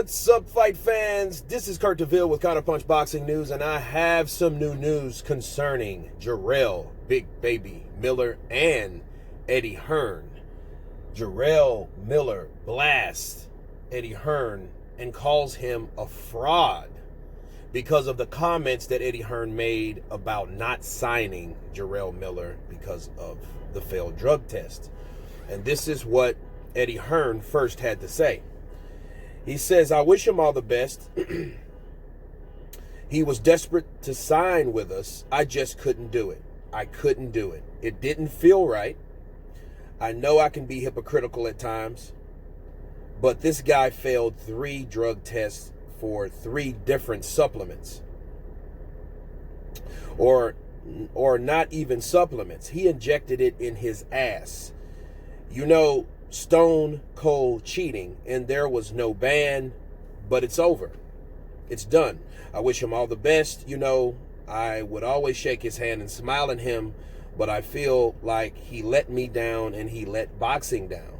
What's up, fight fans? This is Kurt DeVille with Counterpunch Boxing News, and I have some new news concerning Jarrell Big Baby Miller and Eddie Hearn. Jarrell Miller blasts Eddie Hearn and calls him a fraud because of the comments that Eddie Hearn made about not signing Jarrell Miller because of the failed drug test. And this is what Eddie Hearn first had to say. He says, I wish him all the best. He was desperate to sign with us. I just couldn't do it. I couldn't do it. It didn't feel right. I know I can be hypocritical at times, but this guy failed 3 drug tests for 3 different supplements. Or not even supplements. He injected it in his ass. You know, stone cold cheating, and there was no ban, but it's over. It's done. I wish him all the best. You know, I would always shake his hand and smile at him, but I feel like he let me down and he let boxing down.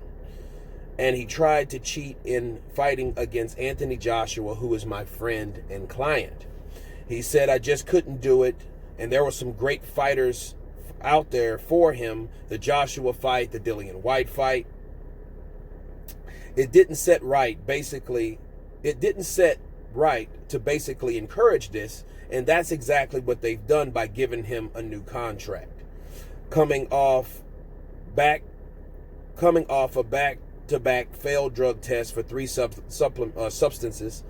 And he tried to cheat in fighting against Anthony Joshua, who is my friend and client. He said, I just couldn't do it, and there were some great fighters out there for him. The Joshua fight, the Dillian White fight. It didn't set right to basically encourage this, and that's exactly what they've done by giving him a new contract. Coming off a back-to-back failed drug test for 3 substances,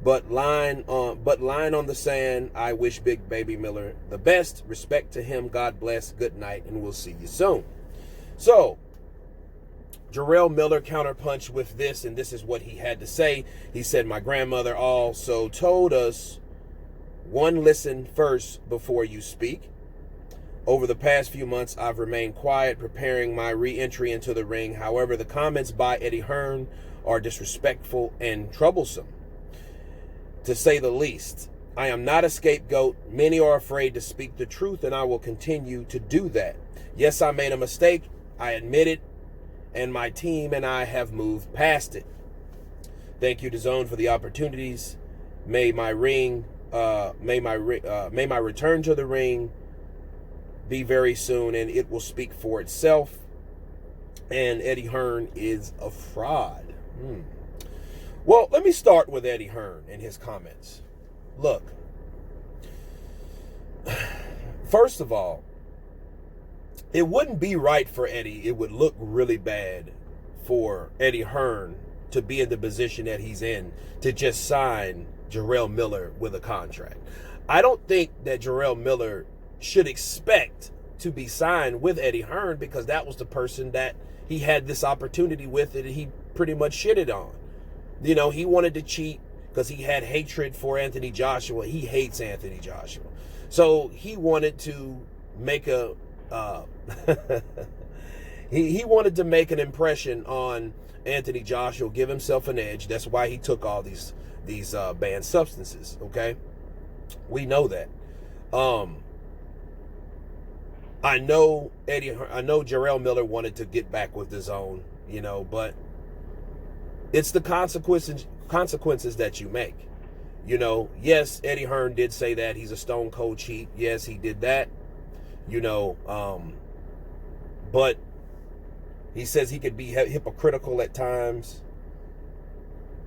but line on the sand. I wish Big Baby Miller the best. Respect to him. God bless. Good night, and we'll see you soon. So, Jarrell Miller counterpunched with this, and this is what he had to say. He said, my grandmother also told us, one, listen first before you speak. Over the past few months, I've remained quiet, preparing my re-entry into the ring. However, the comments by Eddie Hearn are disrespectful and troublesome, to say the least. I am not a scapegoat. Many are afraid to speak the truth, and I will continue to do that. Yes, I made a mistake. I admit it. And my team and I have moved past it. Thank you to Zone for the opportunities. May my return to the ring be very soon, and it will speak for itself. And Eddie Hearn is a fraud. Well, let me start with Eddie Hearn and his comments. Look, first of all, it wouldn't be right for Eddie. It would look really bad for Eddie Hearn to be in the position that he's in, to just sign Jarrell Miller with a contract. I don't think that Jarrell Miller should expect to be signed with Eddie Hearn, because that was the person that he had this opportunity with and he pretty much shitted on. You know, he wanted to cheat because he had hatred for Anthony Joshua. He hates Anthony Joshua. So he wanted to make a he wanted to make an impression on Anthony Joshua, give himself an edge. That's why he took all these banned substances. Okay, we know that. I know Jarrell Miller wanted to get back with the Zone, you know, but it's the consequences that you make. You know, yes, Eddie Hearn did say that he's a stone cold cheat. Yes, he did that. You know, but he says he could be hypocritical at times.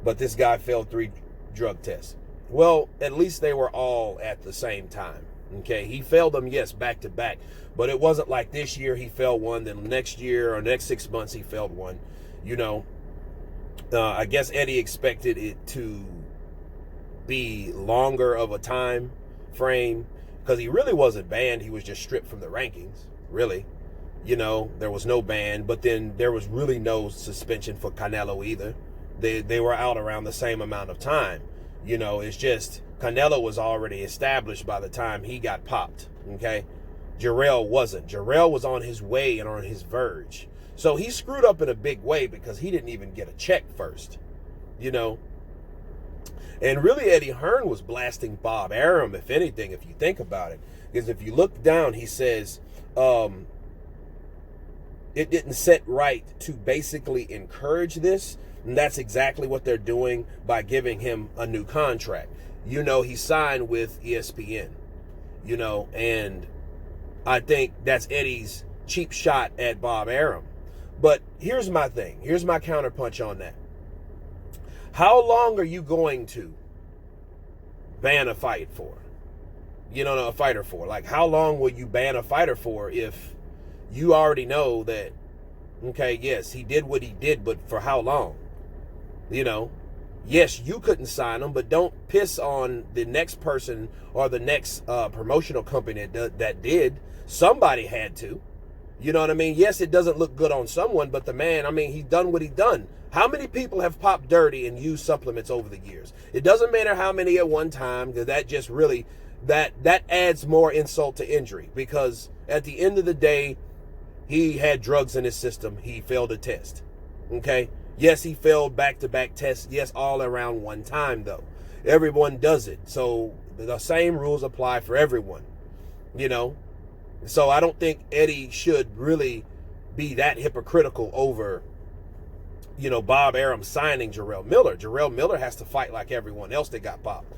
But this guy failed 3 drug tests. Well, at least they were all at the same time. Okay, he failed them, yes, back to back. But it wasn't like this year he failed one, then next year or next 6 months he failed one. You know, I guess Eddie expected it to be longer of a time frame, because he really wasn't banned. He was just stripped from the rankings, really. You know, there was no ban, but then there was really no suspension for Canelo either. They were out around the same amount of time. You know, it's just Canelo was already established by the time he got popped, okay? Jarrell wasn't. Jarrell was on his way and on his verge. So he screwed up in a big way because he didn't even get a check first, you know? And really, Eddie Hearn was blasting Bob Arum, if anything, if you think about it. Because if you look down, he says, it didn't set right to basically encourage this. And that's exactly what they're doing by giving him a new contract. You know, he signed with ESPN, you know, and I think that's Eddie's cheap shot at Bob Arum. But here's my thing. Here's my counterpunch on that. How long are you going to ban a fight for? You know, a fighter for? Like, how long will you ban a fighter for if you already know that, okay, yes, he did what he did, but for how long? You know, yes, you couldn't sign him, but don't piss on the next person or the next promotional company that did. Somebody had to. You know what I mean? Yes, it doesn't look good on someone, but the man, I mean, he's done what he's done. How many people have popped dirty and used supplements over the years? It doesn't matter how many at one time, because that just really, that adds more insult to injury. Because at the end of the day, he had drugs in his system. He failed a test. Okay? Yes, he failed back-to-back tests. Yes, all around one time, though. Everyone does it. So the same rules apply for everyone. You know? So I don't think Eddie should really be that hypocritical over, you know, Bob Arum signing Jarrell Miller. Jarrell Miller has to fight like everyone else that got popped.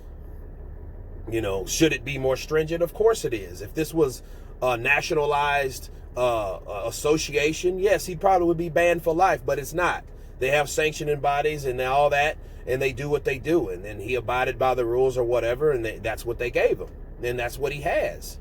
You know, should it be more stringent? Of course it is. If this was a nationalized association, yes, he probably would be banned for life, but it's not. They have sanctioning bodies and all that, and they do what they do. And then he abided by the rules or whatever, and that's what they gave him. And that's what he has.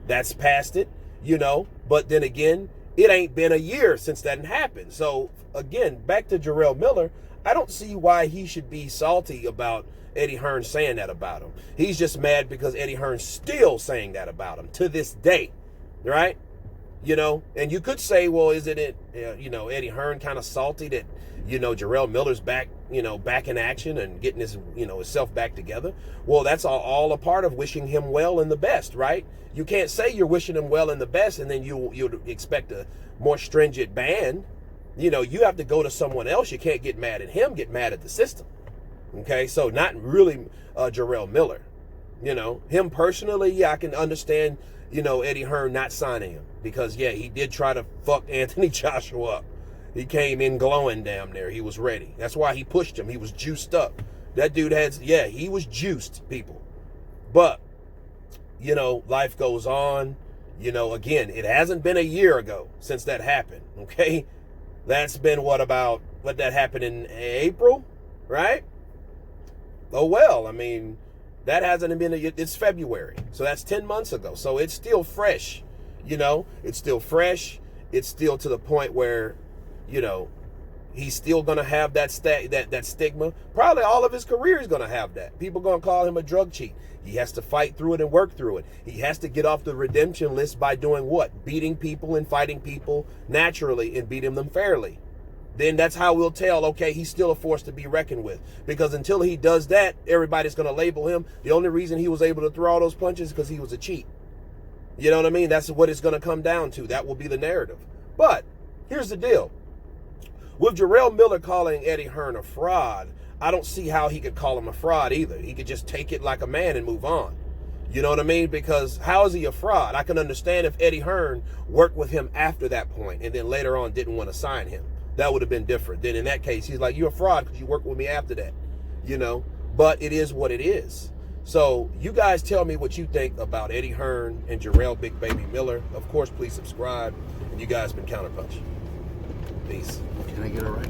That's past it, you know. But then again, it ain't been a year since that happened. So, again, back to Jarrell Miller, I don't see why he should be salty about Eddie Hearn saying that about him. He's just mad because Eddie Hearn's still saying that about him to this day, right? You know, and you could say, well, isn't it, you know, Eddie Hearn kind of salty that, you know, Jarrell Miller's back, you know, back in action and getting his, you know, himself back together? Well, that's all a part of wishing him well and the best, right? You can't say you're wishing him well and the best and then you'll expect a more stringent ban. You know, you have to go to someone else. You can't get mad at him, get mad at the system. Okay, so not really Jarrell Miller. You know, him personally, yeah, I can understand, you know, Eddie Hearn not signing him. Because, yeah, he did try to fuck Anthony Joshua up. He came in glowing damn near. He was ready. That's why he pushed him. He was juiced up. That dude yeah, he was juiced, people. But, you know, life goes on. You know, again, it hasn't been a year ago since that happened, okay? That's been, what that happened in April, right? Oh, well, I mean, that hasn't been, it's February. So that's 10 months ago. So it's still fresh. You know, it's still fresh. It's still to the point where, you know, he's still going to have that stigma. Probably all of his career is going to have that. People going to call him a drug cheat. He has to fight through it and work through it. He has to get off the redemption list by doing what? Beating people and fighting people naturally and beating them fairly. Then that's how we'll tell, okay, he's still a force to be reckoned with. Because until he does that, everybody's going to label him. The only reason he was able to throw all those punches is because he was a cheat. You know what I mean? That's what it's going to come down to. That will be the narrative. But here's the deal. With Jarrell Miller calling Eddie Hearn a fraud, I don't see how he could call him a fraud either. He could just take it like a man and move on. You know what I mean? Because how is he a fraud? I can understand if Eddie Hearn worked with him after that point and then later on didn't want to sign him. That would have been different. Then in that case, he's like, you're a fraud because you worked with me after that. You know? But it is what it is. So you guys tell me what you think about Eddie Hearn and Jarrell Big Baby Miller. Of course, please subscribe. And you guys been Counterpunch. Peace. Can I get it right?